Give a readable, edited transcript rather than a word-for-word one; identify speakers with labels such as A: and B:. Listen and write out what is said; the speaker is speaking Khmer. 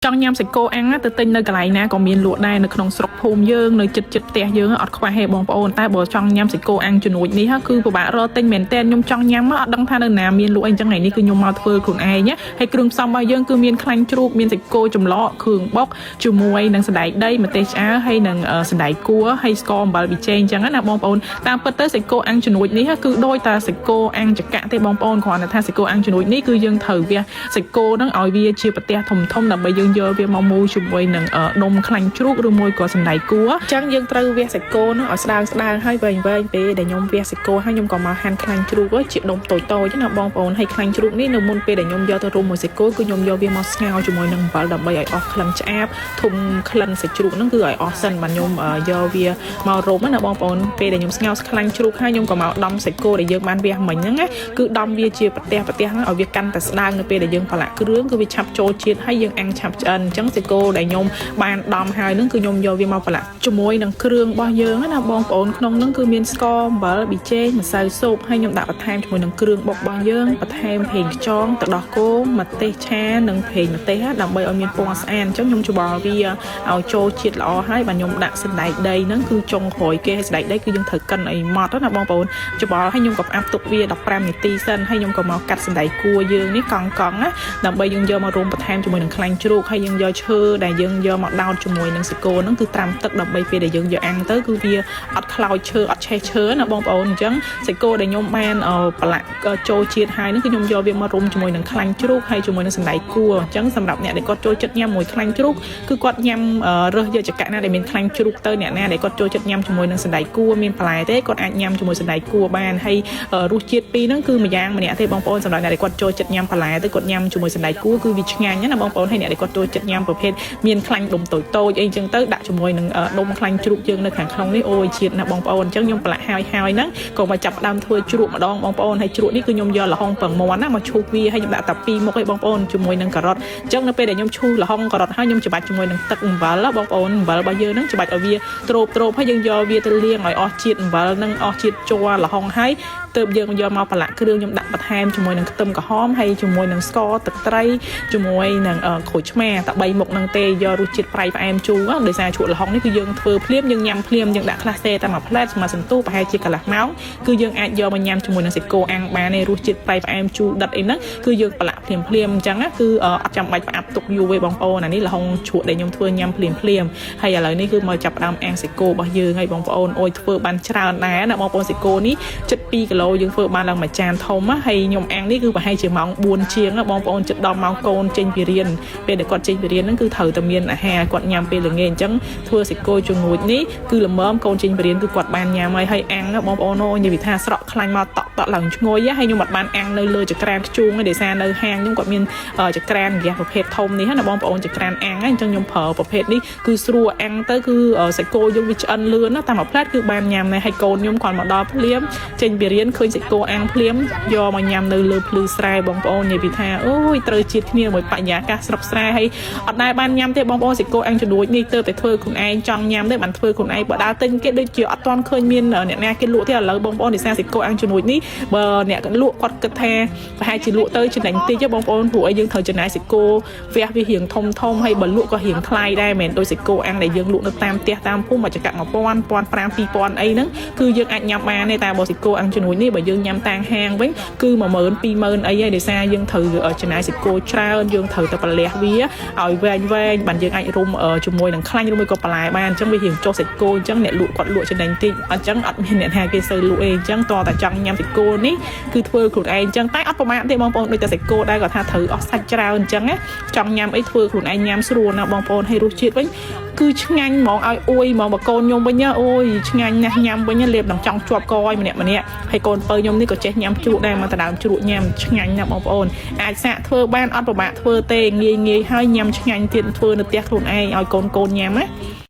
A: trong nhâm sạch cô ăn á từ tinh nơi cái này nè còn miền lụa đây nơiក្នុងស្រុកភូមិយើងនៅចិត្តចិត្តផ្ទះយើងអត់ខ្វះហេបងប្អូនតែបើចង់ញ៉ាំសាច់គោអាំងជំនួយនេះគឺពិបាករកទិញមែនតើខ្ញុំចង់ញ៉ាំអត់ដឹងថានៅណាមានលក់អីចឹងថ្ងៃនេះគឺខ្ញុំមកធ្វើខ្លួនឯងហើយគ្រឿងផ្សំរបស់យើងគឺមានខ្លាញ់ជ្រូកមានសាច់គោចម្លក់គ្រឿងបុកជាមួយនឹងសណ្តែកដីម្ទេសឆ្អើរហើយនឹងសណ្តែកគួរហើយស្ករអំបិលប៊ីចេងចឹងណាបងប្អូនតាមពិតទៅសាច់គោអាំងជំនួយនេះគឺដូចតែសាច់គោអាំងចកៈទេបងប្អូនគ្រាន់តែថាសាច់គោអាំងជំនួយនេះគឺយើងត្រូវវាសាច់គោហ្នឹងឲ្យវាជាប្រទះធំដើម្បីយើងយកវាមកមូលជាមួយនឹងនំខ្លាញ់ជ្រូកឬមួយក៏សណ្តែកគួរអញ្ចឹងយើងត្រូវវះសាច់គោនោះឲ្យស្ដើងហើយវែងពេលដែលខ្ញុំវះសាច់គោហើយខ្ញុំក៏មកហាន់ខ្លាញ់ជ្រូកជាដុំតូចៗណាបងប្អូនហើយខ្លាញ់ជ្រូកនេះនៅមុនពេលដែលខ្ញុំយកទៅរុំមួយសាច់គោគឺខ្ញុំយកវាមកស្ងោរជាមួយនឹងអំបិលដើម្បីឲ្យអស់ក្លិនឆ្អាបធុំក្លិនសាច់ជ្រូកហ្នឹងគឺឲ្យអស់សិនបាទខ្ញុំយកវាមករុំណាបងប្អូនពេលដែលខ្ញុំស្ងោរខ្លាញ់ជ្រូកហើយខ្ញុំក៏មកដំសាច់គោដែលយើងបានវះមិញហ្នឹងណាគឺដំវាជាប្រទះហ្នឹងឲ្យវាកាន់តែស្ដើងនៅពេលដែលយើងប្រឡាក់គ្រឿងគឺវាឆាប់ចូលជាតិហើយយើងអាំងឆាប់ឆ្អិនអញ្ចឹងសាច់គោដែលខ្ញុំបានដំហើយនឹងគឺខ្ញុំយកវាមកប្រឡាក់ជាមួយនឹងគ្រឿងរបស់យើងណាបងប្អូនក្នុងនឹងគឺមានស្ករអំបិលប៊ីចេងម្សៅស៊ុបហើយខ្ញុំដាក់បន្ថែមជាមួយនឹងគ្រឿងបុករបស់យើងបន្ថែមប្រេងខ្យងទឹកដោះគោម្ទេសឆានិងប្រេងម្ទេសដើម្បីឲ្យមានពណ៌ស្អាតអញ្ចឹងខ្ញុំច្បល់វាឲ្យចូលជាតិល្អហើយបាទខ្ញុំដាក់សណ្តែកដីហ្នឹងគឺចុងក្រោយគេហើយសណ្តែកដីគឺយើងត្រូវកិនឲ្យម៉ត់ណាបងប្អូនច្បល់ហើយខ្ញុំក៏ផ្អាប់ទុកវា15នាទីសិនហើយខ្ញុំក៏មកកាត់សណ្តែកគួរយើងនេះកង់ណាដើម្បីយើងយកមករុំបន្ថែមជាមួយនឹងខ្លាញ់ជ្រូកហើយយើងយកឈើដែលយើងយកមកដោតជាមួយនឹងសាច់គោហ្នឹងគឺត្រាំទឹកដើម្បីពេលដែលយើងយកអាំងទៅគឺវាអត់ខ្លោចឈើអត់ឆេះឈើណាបងប្អូនអញ្ចឹងសាច់គោដែលខ្ញុំបានប្រឡាក់ចូលជាតិហើយហ្នឹងគឺខ្ញុំយកវាមករុំជាមួយនឹងខ្លាញ់ជ្រូកហើយជាមួយនឹងសណ្តែកគួរអញ្ចឹងសម្រាប់អ្នកដែលគាត់ចូលចិត្តញ៉ាំមួយខ្លាញ់ជ្រូកគឺគាត់ញ៉ាំរើសយកចង្កាក់ណាដែលមានខ្លាញ់ជ្រូកទៅអ្នកណាដែលគាត់ចូលចិត្តញ៉ាំជាមួយនឹងសណ្តែកគួរមានបន្លែទេគាត់អាចញ៉ាំជាមួយសណ្តែកគួរបានហើយរសជាតិពីរហ្នឹងគឺម្យ៉ាងម្នាក់ទេបងប្អូនសម្រាប់អ្នកដែលគាត់ចូលចិត្តញ៉ាំបន្លែទៅគាត់ញ៉ាំជាមួយសណ្តែកគួរគឺវាឆ្ងាញ់ណាបងប្អូនហើយអ្នកដែលគាត់ចូលចិត្តញ៉ាំប្រភេទមានខ្លាញ់ដុំតូចៗអីចឹងទៅដាក់ជាមួយនឹងដុំខ្លាញ់ជ្រូកយើងនៅខាងក្នុងនេះអូយជាតិណាបងប្អូនអញ្ចឹងខ្ញុំប្រឡាក់ហើយហ្នឹងក៏មកចាប់ដើមធ្វើជ្រក់ម្ដងបងប្អូនហើយជ្រក់នេះគឺខ្ញុំយកល្ហុងពងមាន់ណាមកឈូសវាហើយខ្ញុំដាក់តែ2មុខឯងបងប្អូនជាមួយនឹងការ៉ុតអញ្ចឹងនៅពេលដែលខ្ញុំឈូសល្ហុងការ៉ុតហើយខ្ញុំច្របាច់ជាមួយនឹងទឹកអំបិលបងប្អូនអំបិលរបស់យើងហ្នឹងច្របាច់ឲ្យវាទ្រោបហើយយើងយកវាទៅលាងឲ្យអស់ជាតិអំបិលនិងអស់ជាតិជ័រល្ហុងហើយទើបយើងយកមកប្រឡាក់គ្រឿងខ្ញុំដាក់បន្ថែមជាមួយនឹងខ្ទឹមក្រហមហើយជាមួយនឹងស្ករទឹកត្រីជាមួយនឹងក្រូចឆ្មាតែ3មុខហ្នឹងទេយករសជាតិប្រៃផ្អែមជូរដោយសារជ្រក់ល្ហុងនេះគឺយើងធ្វើភ្លាមយើងញ៉ាំភ្លាមយើងដាក់ខ្លះទេតែមួយផ្លែតមួយសន្ទុះប្រហែលជាកន្លះម៉ោងគឺយើងអាចយកមកញ៉ាំជាមួយនឹងសាច់គោអាំងបានទេរសជាតិប្រៃផ្អែមជូរដិតអីហ្នឹងគឺយើងប្រឡាក់ភ្លាមអញ្ចឹងគឺអត់ចាំបាច់ផ្អាប់ទុកយូរទេបងប្អូនអានេះល្ហុងជ្រក់ដែលខ្ញុំធ្វើញ៉ាំភ្លាមហើយឥឡូវនេះគឺមកចាប់ដើមអាំងសាច់គោរបស់យើងហើយបងប្អូនអូយធ្វើបានច្រើនដែរណាបងប្អូនសាច់គោនេះជិត2គីឡូយើងធ្វើបានឡើងមួយចានធំហើយខ្ញុំអាំងនេះគឺប្រហែលជាម៉ោង4ជាងបងប្អូនជិតដល់ម៉ោងកូនចេញពីរៀនពេលដែលគាត់ចេញពីរៀនហ្នឹងគឺត្រូវតែមានអាហារគាត់ញ៉ាំពេលល្ងាចអញ្ចឹងធ្វើសាច់គោជំនួយនេះគឺល្មមកូនចេញពីរៀនគឺគាត់បានញ៉ាំហើយអាំងបងប្អូនអូនិយាយថាស្រក់ខ្លាញ់មកតក់ឡើងឈ្ងុយហើយខ្ញុំអត់បានអាំងនៅលើចក្រានខ្ជូងទេដោយសារនៅហាងខ្ញុំគាត់មានចក្រានហ្គាសប្រភេទធំនេះណាបងប្អូនចក្រានអាំងអញ្ចឹងខ្ញុំប្រើប្រភេទនេះគឺស្រួលអាំងទៅគឺសាច់គោយើងវាឆ្អិនលឿនណាតែមួយផ្លែតគឺបានញ៉ាំដែរហើយកូនខ្ញុំគាត់មកដល់ភ្លាមចេញពីរៀនឃើញសាច់គោអាំងភ្លាមយកមកញ៉ាំនៅលើភ្លឺស្រែបងប្អូននិយាយពីថាអូយត្រូវជាតិគ្នាមួយបញ្ញាកាសស្រុកស្រែហើយអត់ដែរបានញ៉ាំទេបងប្អូនសាច់គោអាំងជំនួយនេះទើបតែធ្វើខ្លួនឯងចង់ញ៉ាំទេបានធ្វើខ្លួនឯងបើដើរទិញគេដូចជាអត់ទាន់ឃើញមានអ្នកណាគេលក់ទេឥឡូវបងប្អូនដោយសារសាច់គោអាំងជំនួយនេះបើអ្នកលក់គាត់គិតថាប្រហែលជាលក់ទៅចំណេញតិចទេបងប្អូនព្រោះអីយើងត្រូវចំណាយសាច់គោវះវារៀងធំហើយបើលក់ក៏រៀងថ្លៃដែរមិនមែនដូចសាច់គោអាំងដែលយើងលក់នៅតាមផ្ទះតាមភូមិមកចង្កាក់1000 1500 2000អីហ្នឹងគឺយើងអាចញ៉ាំបានទេតែបើសាច់គោអាំងជំនួយនេះបើយើងញ៉ាំតាមហាងវិញគឺ10000 20000អីហើយដោយសារយើងត្រូវចំណាយសាច់គោច្រើនយើងត្រូវទៅប្រលះវាឲ្យវែងបានយើងអាចរុំជាមួយនឹងខ្លាញ់ឬមួយក៏បន្លែបានអញ្ចឹងវារៀងចុះសាច់គោអញ្ចឹងអ្នកលក់គាត់លក់ចំណេញតិចអញ្ចឹងអត់មានអ្នកណាគេសូវលក់អីអញ្ចឹងតតែចង់ញ៉ាំសាច់គោនេះគឺធ្វើខ្លួនឯងអញ្ចឹងតែអត់ប្រមាថទេបងប្អូនដូចតែសាច់គោដែរគាត់ថាត្រូវអស់សាច់ច្រើនអញ្ចឹងណាចង់ញ៉ាំអីធ្វើខ្លួនឯងញ៉ាំស្រួលណាបងប្អូនហើយរសជាតិវិញគឺឆ្ងាញ់ហ្មងឲ្យអួយហ្មងបើកូនខ្ញុំវិញអូយឆ្ងាញ់ណាស់ញ៉ាំវិញលេបនឹងចង់ជាប់កឲ្យម្នាក់ហើយកូនពៅខ្ញុំនេះក៏ចេះញ៉ាំជ្រក់ដែរមកតដើមជ្រក់ញ៉ាំឆ្ងាញ់ណាស់បងប្អូនអាចសាកធ្វើបានអត់ពិបាកធ្វើទេងាយហើយញ៉ាំឆ្ងាញ់ទៀតធ្វើនៅផ្ទះខ្លួនឯងឲ្យកូនញ៉ាំណា